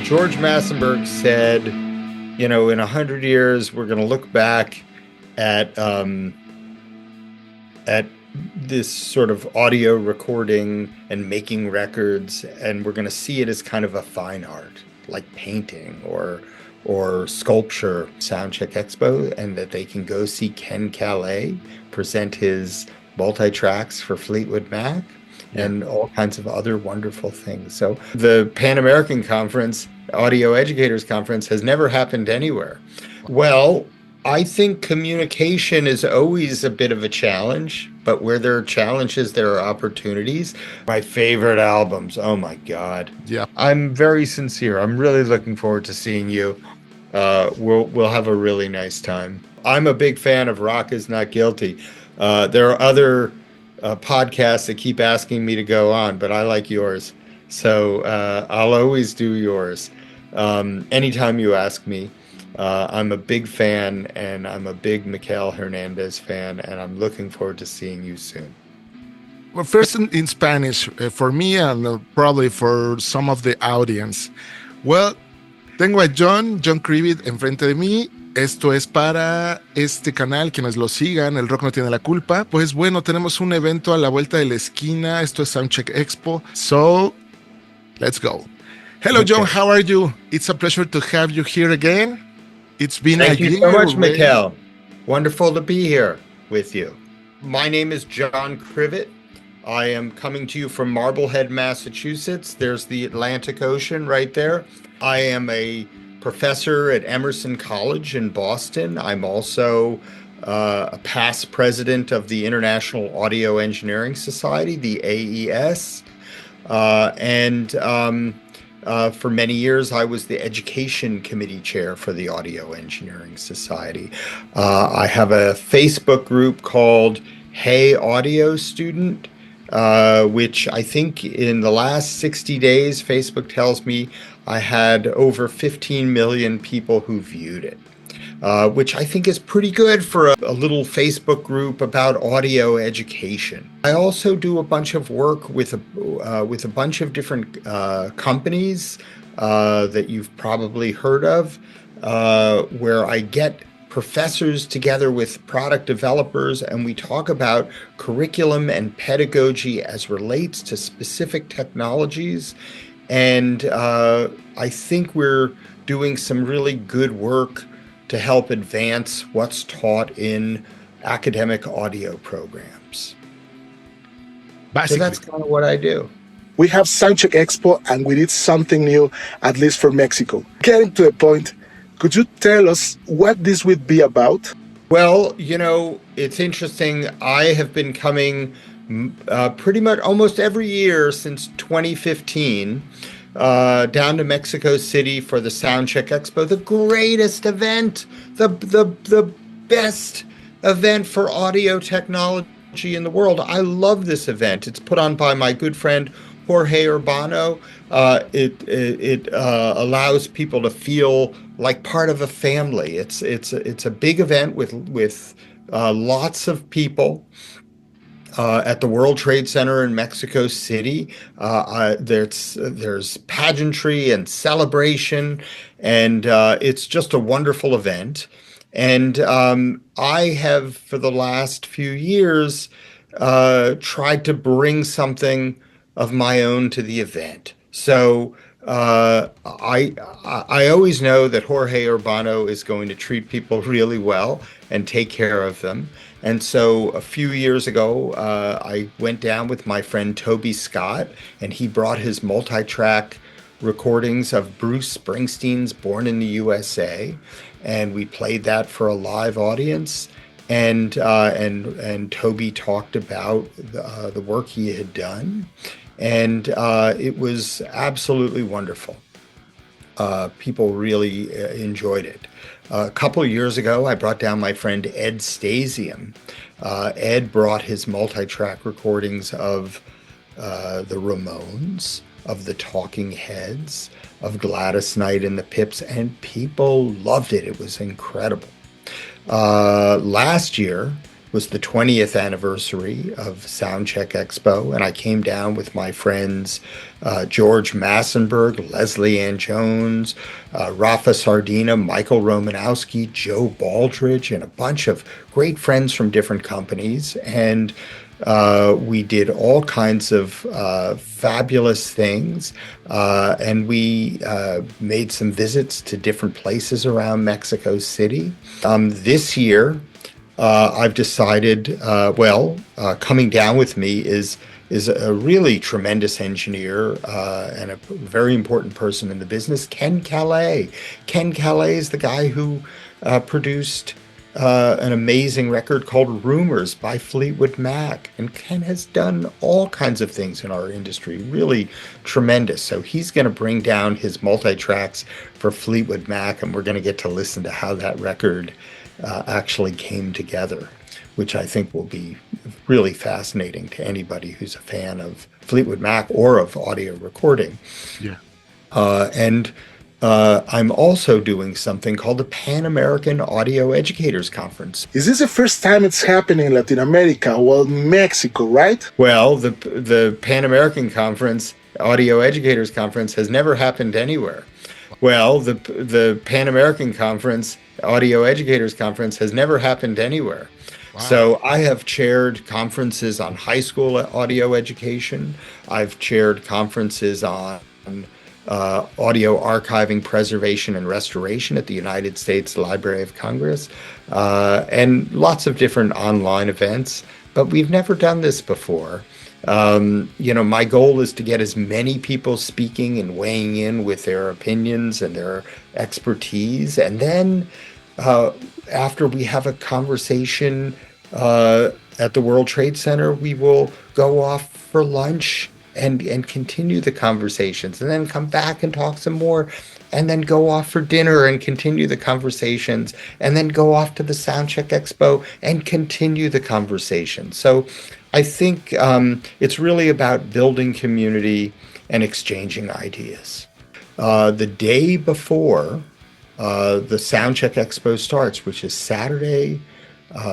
George Massenburg said, you know, in 100 years, we're going to look back at this sort of audio recording and making records, and we're going to see it as kind of a fine art, like painting or sculpture. Soundcheck Expo, and that they can go see Ken Calais present his multi-tracks for Fleetwood Mac and all kinds of other wonderful things. So the Panamerican Conference, Audio Educators Conference, has never happened anywhere. Well, I think communication is always a bit of a challenge, but where there are challenges, there are opportunities. My favorite albums, oh my God. Yeah. I'm very sincere. I'm really looking forward to seeing you. We'll have a really nice time. I'm a big fan of Rock Is Not Guilty. There are other podcasts that keep asking me to go on, but I like yours. So I'll always do yours. Anytime you ask me. I'm a big fan, and I'm a big Miguel Hernandez fan, and I'm looking forward to seeing you soon. Well, first in Spanish, for me and probably for some of the audience. Well, tengo a John Krivit enfrente de mí. Esto es para este canal, quienes lo sigan, El Rock No Tiene la Culpa. Pues bueno, tenemos un evento a la vuelta de la esquina. Esto es Soundcheck Expo. So, let's go. Hello, okay. John, how are you? It's a pleasure to have you here again. It's been Thank a you year so much, already. Miguel. Wonderful to be here with you. My name is John Krivit. I am coming to you from Marblehead, Massachusetts. There's the Atlantic Ocean right there. I am a professor at Emerson College in Boston. I'm also a past president of the International Audio Engineering Society, the AES. For many years, I was the education committee chair for the Audio Engineering Society. I have a Facebook group called Hey Audio Student, which I think in the last 60 days, Facebook tells me I had over 15 million people who viewed it. Which I think is pretty good for a little Facebook group about audio education. I also do a bunch of work with a bunch of different companies that you've probably heard of, where I get professors together with product developers, and we talk about curriculum and pedagogy as relates to specific technologies. And I think we're doing some really good work to help advance what's taught in academic audio programs. Basically. So that's kind of what I do. We have Soundcheck Expo, and we did something new, at least for Mexico. Getting to the point, could you tell us what this would be about? Well, you know, it's interesting. I have been coming pretty much almost every year since 2015. Down to Mexico City for the Soundcheck Expo, the greatest event, the best event for audio technology in the world. I love this event. It's put on by my good friend Jorge Urbano. It allows people to feel like part of a family. It's a big event with lots of people. At the World Trade Center in Mexico City. There's pageantry and celebration, and it's just a wonderful event. And I have, for the last few years, tried to bring something of my own to the event. So I always know that Jorge Urbano is going to treat people really well and take care of them. And so a few years ago, I went down with my friend Toby Scott, and he brought his multi-track recordings of Bruce Springsteen's Born in the USA, and we played that for a live audience. And Toby talked about the work he had done, and it was absolutely wonderful. People really enjoyed it. A couple of years ago, I brought down my friend Ed Stasium. Ed brought his multi-track recordings of the Ramones, of the Talking Heads, of Gladys Knight and the Pips, and people loved it. It was incredible. Last year, was the 20th anniversary of Soundcheck Expo, and I came down with my friends George Massenberg, Leslie Ann Jones, Rafa Sardina, Michael Romanowski, Joe Baldridge, and a bunch of great friends from different companies. And we did all kinds of fabulous things, and we made some visits to different places around Mexico City. This year, I've decided, coming down with me is a really tremendous engineer and a very important person in the business, Ken Calais. Ken Calais is the guy who produced an amazing record called Rumors by Fleetwood Mac. And Ken has done all kinds of things in our industry, really tremendous. So he's going to bring down his multi-tracks for Fleetwood Mac, and we're going to get to listen to how that record actually came together, which I think will be really fascinating to anybody who's a fan of Fleetwood Mac or of audio recording. Yeah. I'm also doing something called the Panamerican Audio Educators Conference. Is this the first time it's happening in Latin America? Well, Mexico, right? Well, the Panamerican Conference, Audio Educators Conference, has never happened anywhere. Well, the Pan-American Conference, Audio Educators Conference, has never happened anywhere. Wow. So I have chaired conferences on high school audio education. I've chaired conferences on audio archiving, preservation, and restoration at the United States Library of Congress, and lots of different online events. But we've never done this before. My goal is to get as many people speaking and weighing in with their opinions and their expertise. And then after we have a conversation at the World Trade Center, we will go off for lunch and continue the conversations, and then come back and talk some more, and then go off for dinner and continue the conversations, and then go off to the Soundcheck Expo and continue the conversation. So I think it's really about building community and exchanging ideas. The day before the Soundcheck Expo starts, which is Saturday,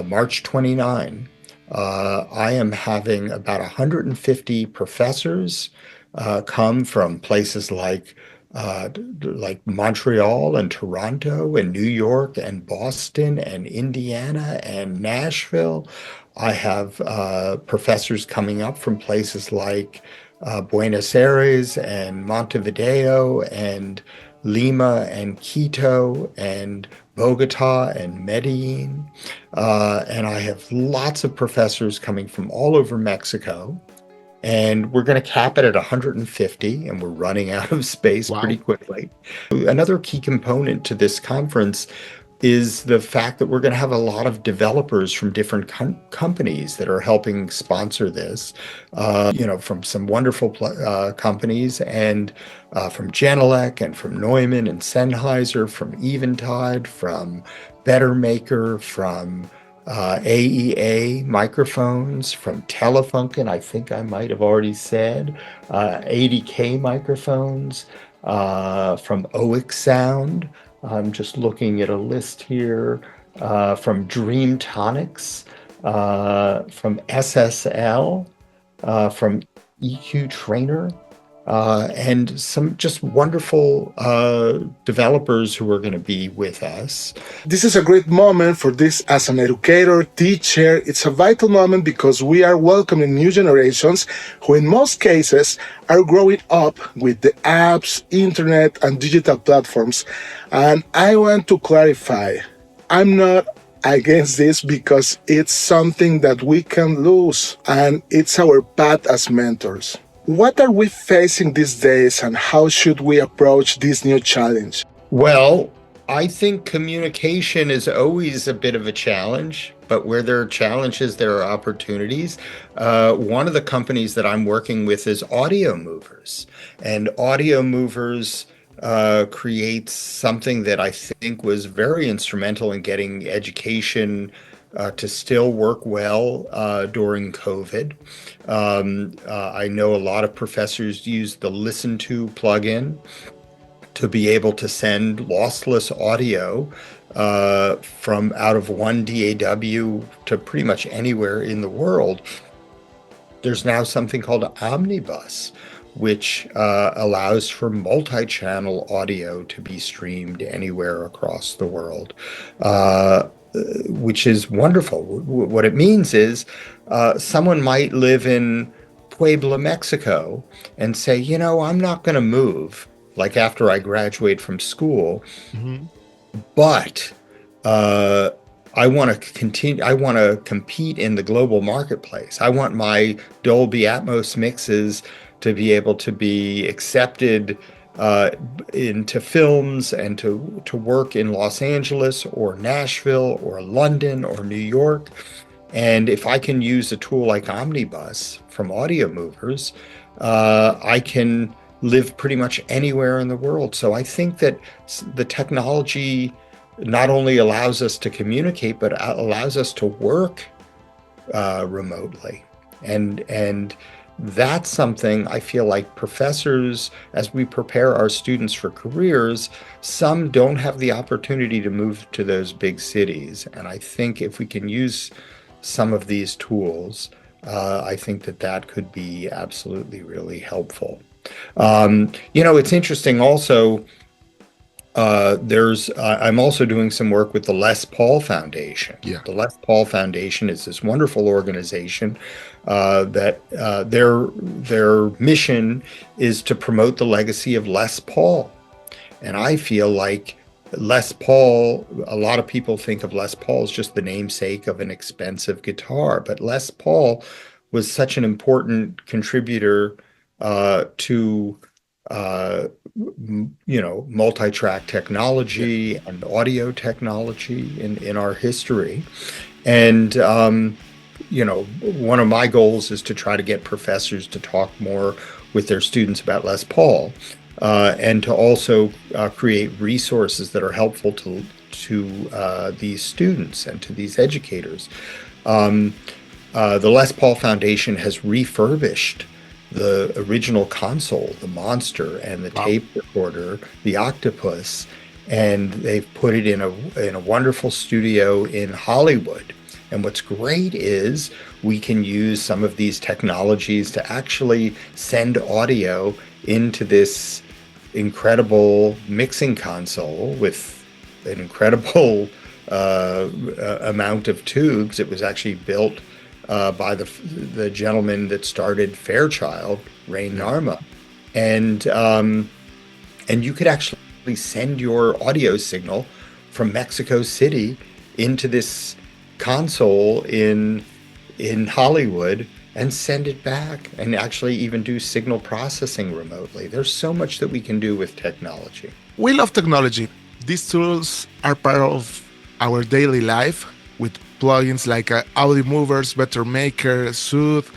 March 29, I am having about 150 professors come from places like Montreal and Toronto and New York and Boston and Indiana and Nashville. I have professors coming up from places like Buenos Aires and Montevideo and Lima and Quito and Bogota and Medellin. And I have lots of professors coming from all over Mexico. And we're going to cap it at 150, and we're running out of space pretty quickly. Another key component to this conference is the fact that we're going to have a lot of developers from different companies that are helping sponsor this, from some wonderful companies, and from Genelec and from Neumann and Sennheiser, from Eventide, from Bettermaker, from AEA microphones, from Telefunken, I think I might have already said, 80K microphones, from OIC Sound. I'm just looking at a list here, from Dream Tonics, from SSL, from EQ Trainer, and some just wonderful developers who are going to be with us. This is a great moment for this as an educator, teacher. It's a vital moment because we are welcoming new generations who in most cases are growing up with the apps, internet, and digital platforms. And I want to clarify, I'm not against this because it's something that we can lose, and it's our path as mentors. What are we facing these days, and how should we approach this new challenge? Well, I think communication is always a bit of a challenge, but where there are challenges, there are opportunities. One of the companies that I'm working with is Audio Movers, and Audio Movers creates something that I think was very instrumental in getting education to still work well during COVID. I know a lot of professors use the Listen To plugin to be able to send lossless audio from out of one DAW to pretty much anywhere in the world. There's now something called Omnibus, which allows for multi-channel audio to be streamed anywhere across the world, which is wonderful. What it means is someone might live in Puebla, Mexico, and say, you know, I'm not going to move, like after I graduate from school, but I want to continue. I want to compete in the global marketplace. I want my Dolby Atmos mixes to be able to be accepted into films and to work in Los Angeles or Nashville or London or New York. And if I can use a tool like Omnibus from Audio Movers, I can live pretty much anywhere in the world. So I think that the technology not only allows us to communicate, but allows us to work remotely. And that's something I feel like professors, as we prepare our students for careers, some don't have the opportunity to move to those big cities. And I think if we can use some of these tools, I think that could be absolutely really helpful. You know, it's interesting also, I'm also doing some work with the Les Paul Foundation. Yeah. The Les Paul Foundation is this wonderful organization that their mission is to promote the legacy of Les Paul. And I feel like Les Paul, a lot of people think of Les Paul as just the namesake of an expensive guitar, but Les Paul was such an important contributor to you know, multi-track technology and audio technology in our history. And you know, one of my goals is to try to get professors to talk more with their students about Les Paul, and to also create resources that are helpful to these students and to these educators. The Les Paul Foundation has refurbished the original console, the Monster, and the tape recorder, the Octopus, and they've put it in a wonderful studio in Hollywood. And what's great is we can use some of these technologies to actually send audio into this incredible mixing console with an incredible amount of tubes. It was actually built by the gentleman that started Fairchild, Rain Narma, and you could actually send your audio signal from Mexico City into this console in Hollywood and send it back, and actually even do signal processing remotely. There's so much that we can do with technology. We love technology. These tools are part of our daily life with plugins like Audio Movers, Better Maker, Soothe,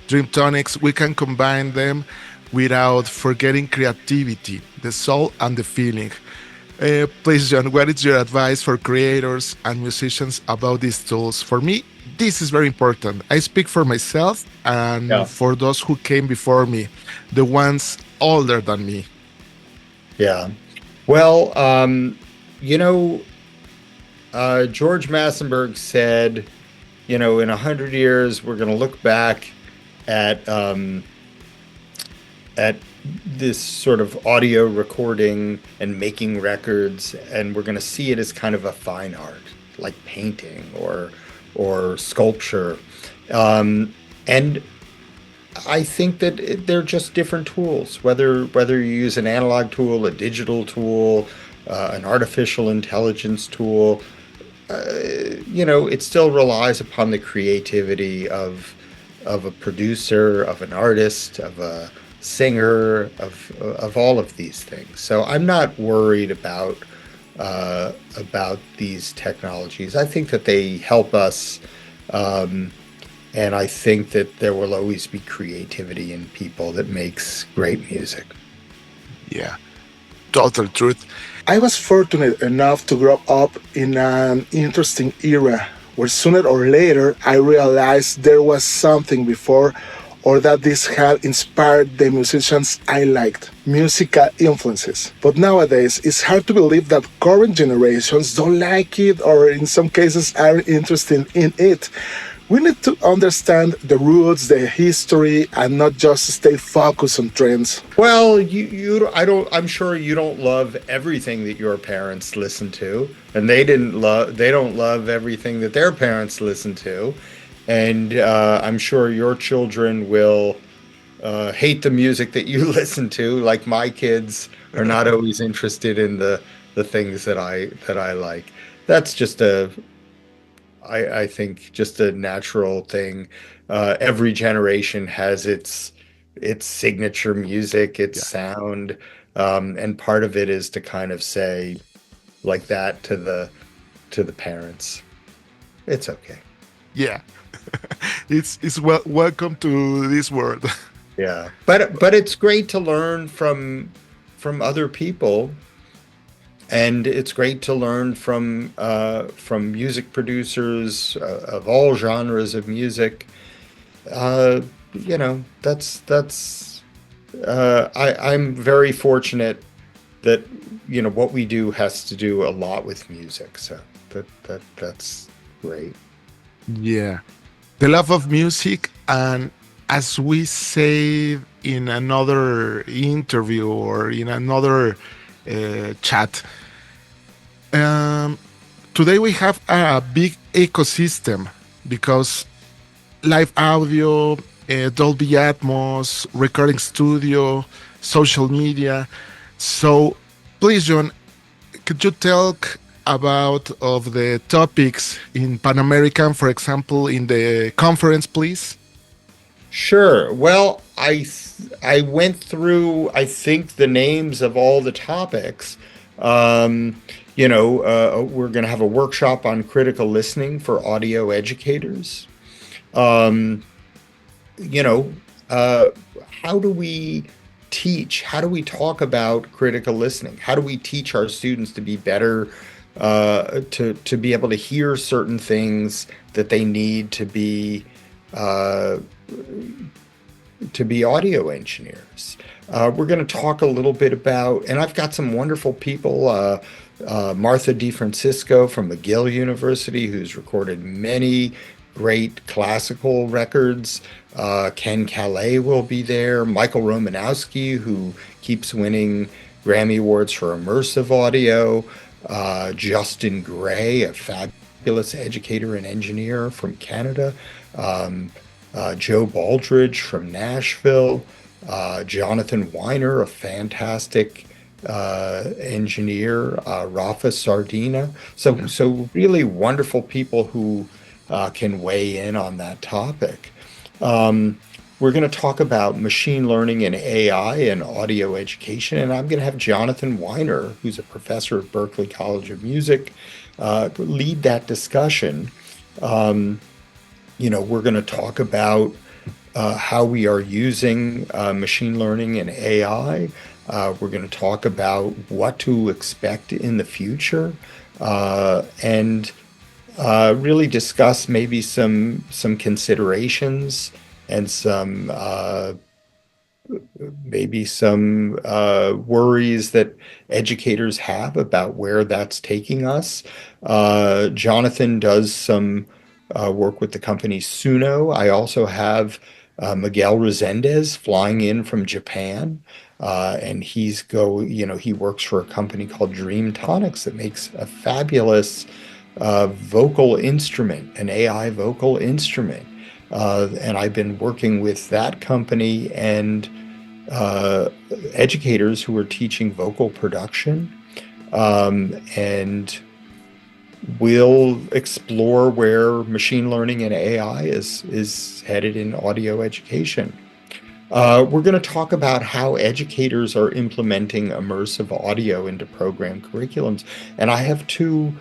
Dreamtonics. We can combine them without forgetting creativity, the soul and the feeling. Please, John, what is your advice for creators and musicians about these tools? For me, this is very important. I speak for myself and for those who came before me, the ones older than me. Yeah. Well, you know, George Massenburg said, you know, in 100 years, we're going to look back at this sort of audio recording and making records, and we're going to see it as kind of a fine art, like painting or sculpture. And I think that they're just different tools, whether you use an analog tool, a digital tool, an artificial intelligence tool. You know, it still relies upon the creativity of a producer, of an artist, of a singer, of all of these things. So I'm not worried about these technologies. I think that they help us, and I think that there will always be creativity in people that makes great music. Yeah, total truth. I was fortunate enough to grow up in an interesting era where sooner or later I realized there was something before or that this had inspired the musicians I liked, musical influences. But nowadays, it's hard to believe that current generations don't like it or in some cases aren't interested in it. We need to understand the roots, the history, and not just stay focused on trends. Well, I'm sure you don't love everything that your parents listened to, and they don't love everything that their parents listened to. And I'm sure your children will hate the music that you listen to, like my kids are not always interested in the things that I like. That's just I think just a natural thing. Every generation has its signature music, its Yeah. sound, and part of it is to kind of say like that to the parents. It's okay. Yeah. It's welcome to this world. Yeah, but it's great to learn from other people, and it's great to learn from music producers of all genres of music. I'm very fortunate that what we do has to do a lot with music, so that's great. Yeah. The love of music, and as we say in another interview or in another chat, um, today we have a big ecosystem because live audio, Dolby Atmos, recording studio, social media. So please, John, could you talk about of the topics in Panamerican, for example, in the conference, please? Sure. Well, I went through, I think, the names of all the topics. We're going to have a workshop on critical listening for audio educators. Um, you know, uh, how do we teach? How do we talk about critical listening? How do we teach our students to be better, to be able to hear certain things that they need uh, to be audio engineers? We're going to talk a little bit about, and I've got some wonderful people. Martha DeFrancisco from McGill University, who's recorded many great classical records. Ken Calais will be there. Michael Romanowski, who keeps winning Grammy Awards for immersive audio. Justin Gray, a fabulous educator and engineer from Canada. Joe Baldridge from Nashville. Jonathan Weiner, a fantastic engineer. Rafa Sardina. So really wonderful people who can weigh in on that topic. We're going to talk about machine learning and AI and audio education, and I'm going to have Jonathan Weiner, who's a professor at Berklee College of Music, lead that discussion. We're going to talk about how we are using machine learning and AI. We're going to talk about what to expect in the future, and really discuss maybe some considerations and some maybe some worries that educators have about where that's taking us. Jonathan does some work with the company Suno. I also have Miguel Resendez flying in from Japan. And he works for a company called Dream Tonics that makes a fabulous vocal instrument, an AI vocal instrument. And I've been working with that company and educators who are teaching vocal production. And we'll explore where machine learning and AI is headed in audio education. We're going to talk about how educators are implementing immersive audio into program curriculums. And I have two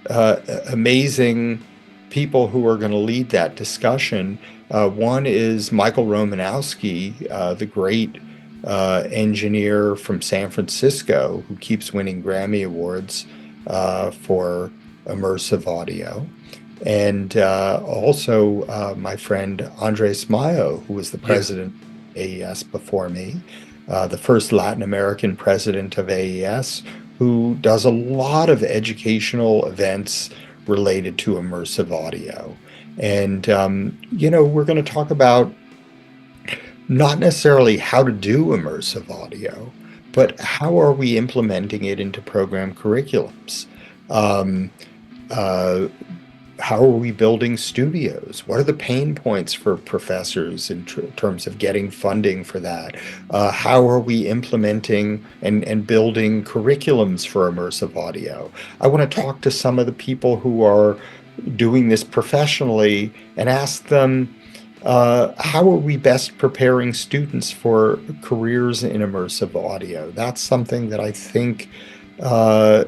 amazing people who are going to lead that discussion. One is Michael Romanowski, the great engineer from San Francisco who keeps winning Grammy Awards for immersive audio. and also my friend Andres Mayo, who was the Yeah. president of AES before me, the first Latin American president of AES, who does a lot of educational events related to immersive audio. And, we're going to talk about not necessarily how to do immersive audio, but how are we implementing it into program curriculums? Um, uh, how are we building studios? What are the pain points for professors in terms of getting funding for that? How are we implementing and building curriculums for immersive audio? I want to talk to some of the people who are doing this professionally and ask them, how are we best preparing students for careers in immersive audio? That's something that I think uh,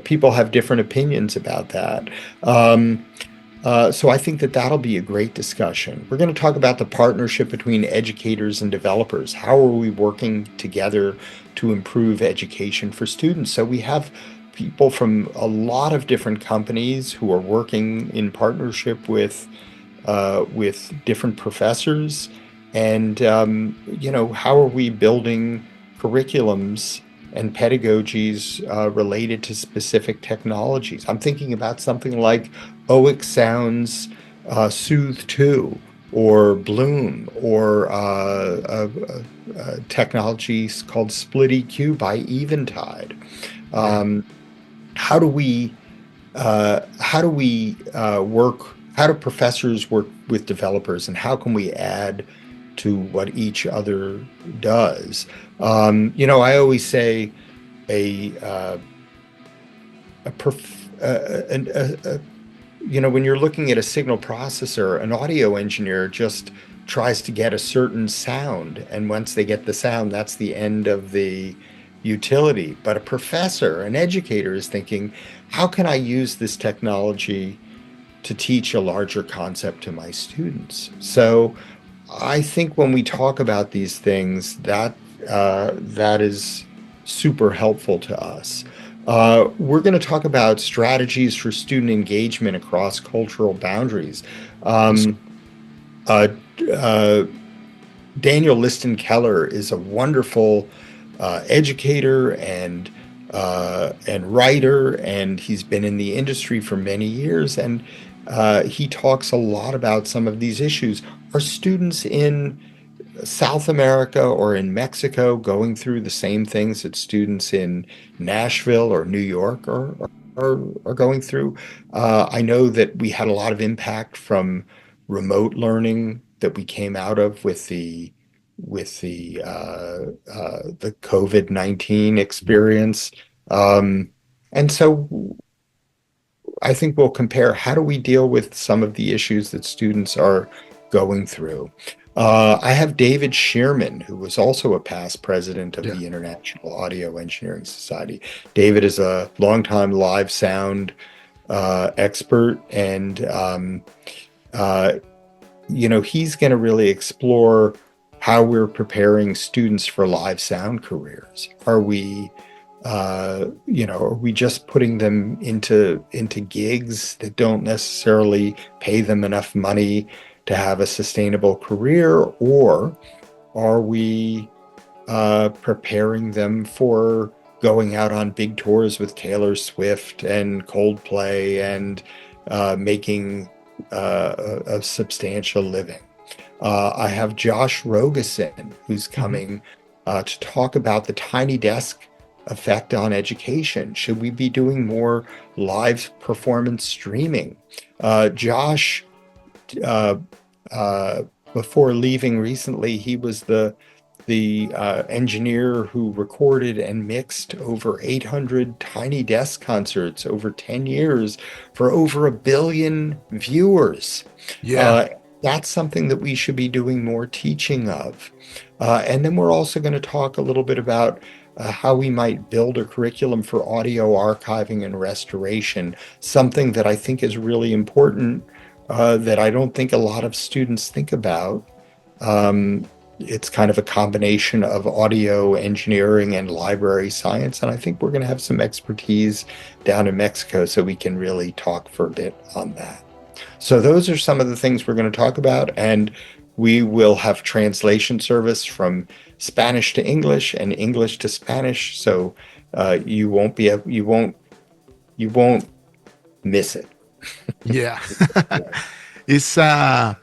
people have different opinions about that. So I think that that'll be a great discussion. We're going to talk about the partnership between educators and developers. How are we working together to improve education for students? So we have people from a lot of different companies who are working in partnership with different professors, and how are we building curriculums and pedagogies related to specific technologies. I'm thinking about something like OIC Sound's Soothe 2 or Bloom, or technologies called Split EQ by Eventide. Um, how do we work? How do professors work with developers, and how can we add to what each other does? I always say a when you're looking at a signal processor, an audio engineer just tries to get a certain sound, and once they get the sound, that's the end of the utility. But a professor, an educator, is thinking, how can I use this technology to teach a larger concept to my students? So I think when we talk about these things, that is super helpful to us. We're going to talk about strategies for student engagement across cultural boundaries. Um, uh, uh, Daniel Liston Keller is a wonderful educator and writer, and he's been in the industry for many years, and he talks a lot about some of these issues. Are students in South America or in Mexico going through the same things that students in Nashville or New York are going through? I know that we had a lot of impact from remote learning that we came out of with the COVID-19 experience. Um, and so I think we'll compare, how do we deal with some of the issues that students are going through. I have David Shearman, who was also a past president of Yeah. the International Audio Engineering Society. David is a longtime live sound expert, and he's going to really explore how we're preparing students for live sound careers. Are we just putting them into gigs that don't necessarily pay them enough money to have a sustainable career, or are we preparing them for going out on big tours with Taylor Swift and Coldplay and making a substantial living? I have Josh Rogosin, who's coming to talk about the tiny desk effect on education. Should we be doing more live performance streaming? Josh, uh, before leaving recently, he was the engineer who recorded and mixed over 800 tiny desk concerts over 10 years for over 1 billion viewers. Yeah. That's something that we should be doing more teaching of. And then we're also going to talk a little bit about how we might build a curriculum for audio archiving and restoration, something that I think is really important, that I don't think a lot of students think about. Um, it's kind of a combination of audio engineering and library science. And I think we're going to have some expertise down in Mexico so we can really talk for a bit on that. So those are some of the things we're going to talk about. And we will have translation service from Spanish to English and English to Spanish. So you won't miss it. Yeah. It's a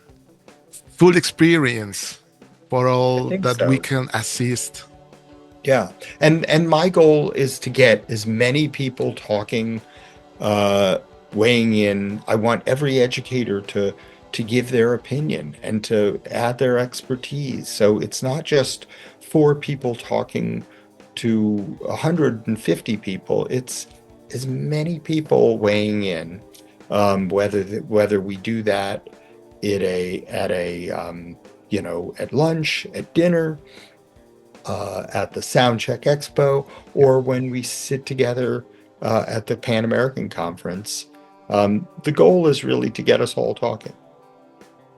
full experience for all that so. we can assist. Yeah. And my goal is to get as many people talking, weighing in. I want every educator to give their opinion and to add their expertise. So it's not just 4 people talking to 150 people. It's as many people weighing in. Whether we do that at lunch, at dinner, at the Soundcheck Xpo, or when we sit together at the Panamerican conference. The goal is really to get us all talking.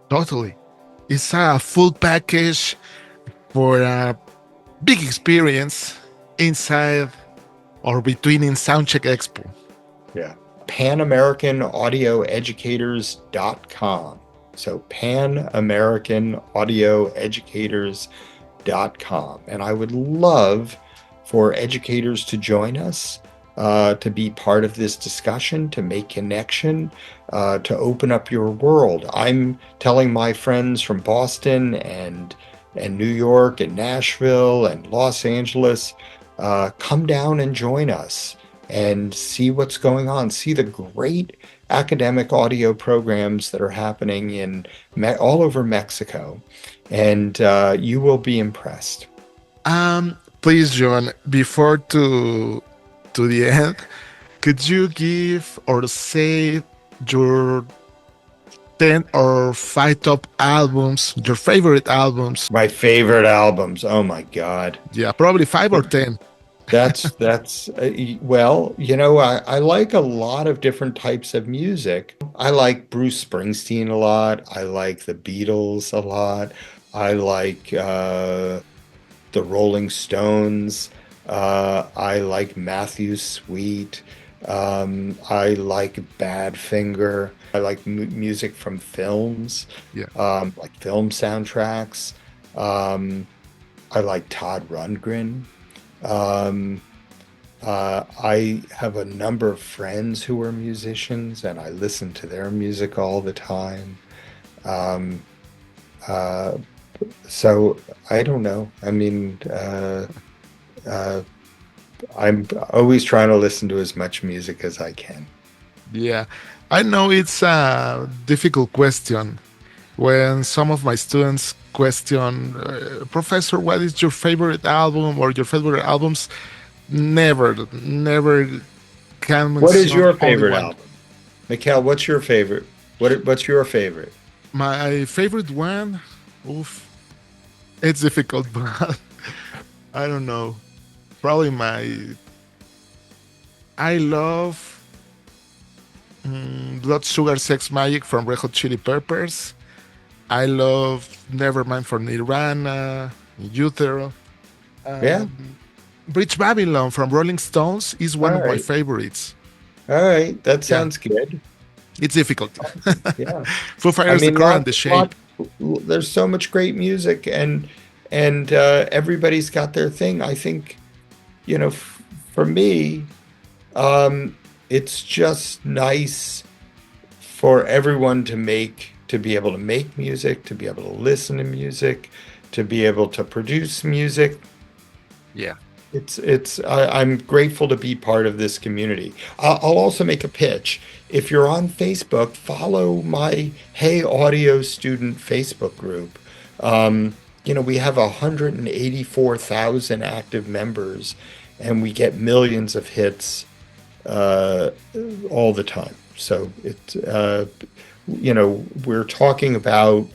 Totally. It's a full package for a big experience inside or between in Soundcheck Expo. Yeah. PanAmericanAudioEducators.com. So PanAmericanAudioEducators.com. And I would love for educators to join us, to be part of this discussion, to make connection, to open up your world. I'm telling my friends from Boston and New York and Nashville and Los Angeles, come down and join us and see what's going on. See the great academic audio programs that are happening in all over Mexico, and you will be impressed. Please, John, before to the end, could you give or say your 10 or 5 top albums, your favorite albums? My favorite albums. Oh my God. Yeah, probably 5 or 10. That's well, I like a lot of different types of music. I like Bruce Springsteen a lot. I like the Beatles a lot. I like the Rolling Stones. I like Matthew Sweet. I like Badfinger. I like music from films, like film soundtracks. I like Todd Rundgren. I have a number of friends who are musicians, and I listen to their music all the time. So I don't know. I mean, I'm always trying to listen to as much music as I can. Yeah, I know it's a difficult question. When some of my students question, Professor, what is your favorite album or your favorite albums? Never can. What is your favorite album? Mikhail, what's your favorite? What's your favorite? My favorite one? Oof. It's difficult, but I don't know. Probably I love Blood Sugar Sex Magic from Red Hot Chili Peppers. I love Nevermind for Nirvana, Utero. Bridge Babylon from Rolling Stones is one of my favorites. All right, that sounds good. It's difficult. Yeah. Foo Fighters, The Color and the Shape. There's so much great music, and everybody's got their thing. I think, for me, it's just nice for everyone to be able to make music, to be able to listen to music, to be able to produce music. Yeah. I'm grateful to be part of this community. I'll also make a pitch. If you're on Facebook, follow my Hey Audio Student Facebook group. We have 184,000 active members, and we get millions of hits all the time. So we're talking about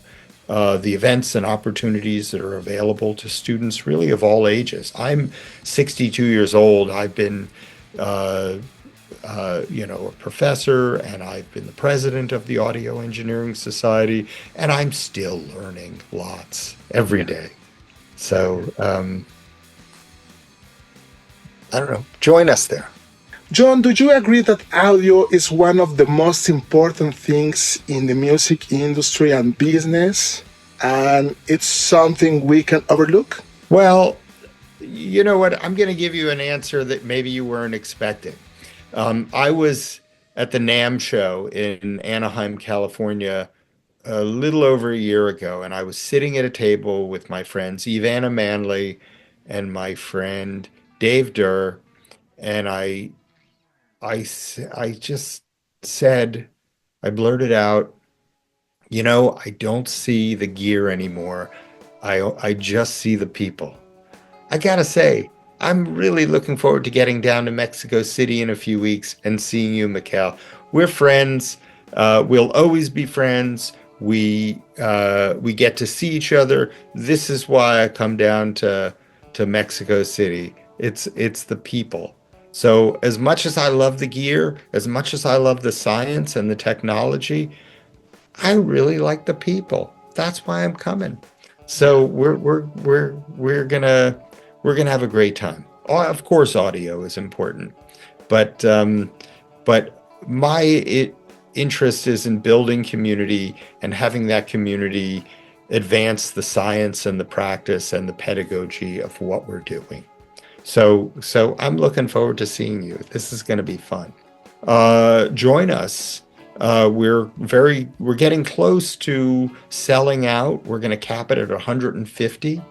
the events and opportunities that are available to students really of all ages. I'm 62 years old. I've been, a professor, and I've been the president of the Audio Engineering Society, and I'm still learning lots every day. So I don't know. Join us there. John, do you agree that audio is one of the most important things in the music industry and business, and it's something we can overlook? Well, you know what? I'm going to give you an answer that maybe you weren't expecting. I was at the NAMM show in Anaheim, California, a little over a year ago, and I was sitting at a table with my friends Ivana Manley and my friend Dave Durr, and I just said, I blurted out, you know, I don't see the gear anymore. I just see the people. I gotta say, I'm really looking forward to getting down to Mexico City in a few weeks and seeing you, Mikhail. We're friends. We'll always be friends. We get to see each other. This is why I come down to Mexico City. It's the people. So as much as I love the gear, as much as I love the science and the technology, I really like the people. That's why I'm coming. So we're gonna have a great time. Of course, audio is important, but my interest is in building community and having that community advance the science and the practice and the pedagogy of what we're doing. So I'm looking forward to seeing you. This is going to be fun. Join us. We're getting close to selling out. We're going to cap it at 150.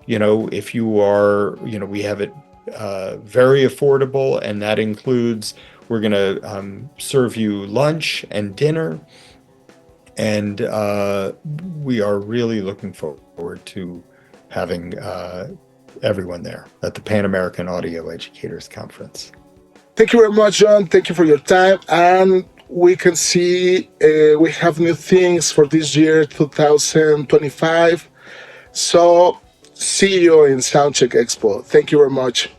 If you are, we have it very affordable, and that includes we're going to serve you lunch and dinner, and we are really looking forward to having everyone there at the Panamerican Audio Educators Conference. Thank you very much, John. Thank you for your time. And we can see we have new things for this year, 2025. So see you in Soundcheck Expo. Thank you very much.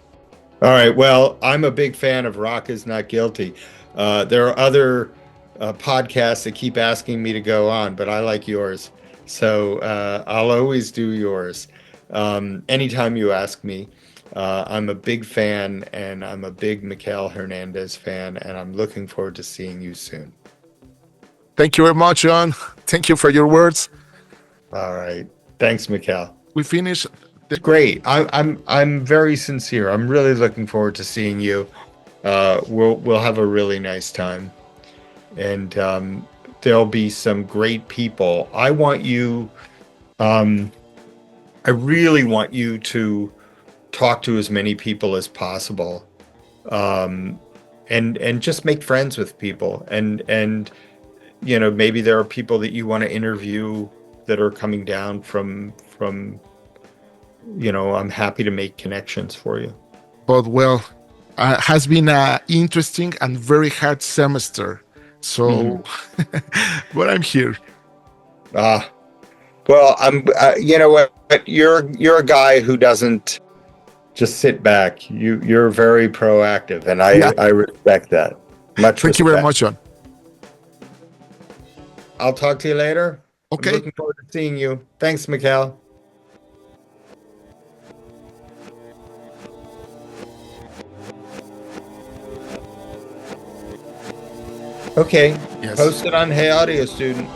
All right. Well, I'm a big fan of Rock is Not Guilty. There are other podcasts that keep asking me to go on, but I like yours. So I'll always do yours. Anytime you ask me. I'm a big fan, and I'm a big Mikhail Hernandez fan, and I'm looking forward to seeing you soon. Thank you very much, John. Thank you for your words. All right. Thanks, Mikhail. We finished. Great. I'm very sincere. I'm really looking forward to seeing you. We'll have a really nice time, and there'll be some great people. I really want you to talk to as many people as possible, and just make friends with people, and maybe there are people that you want to interview that are coming down from I'm happy to make connections for you. But well, has been an interesting and very hard semester, so but I'm here. Well, I'm you know what, you're a guy who doesn't just sit back. You're very proactive, and I respect that. Thank you very much, John. I'll talk to you later. Okay. I'm looking forward to seeing you. Thanks, Mikhail. Okay. Yes. Post it on Hey Audio Student.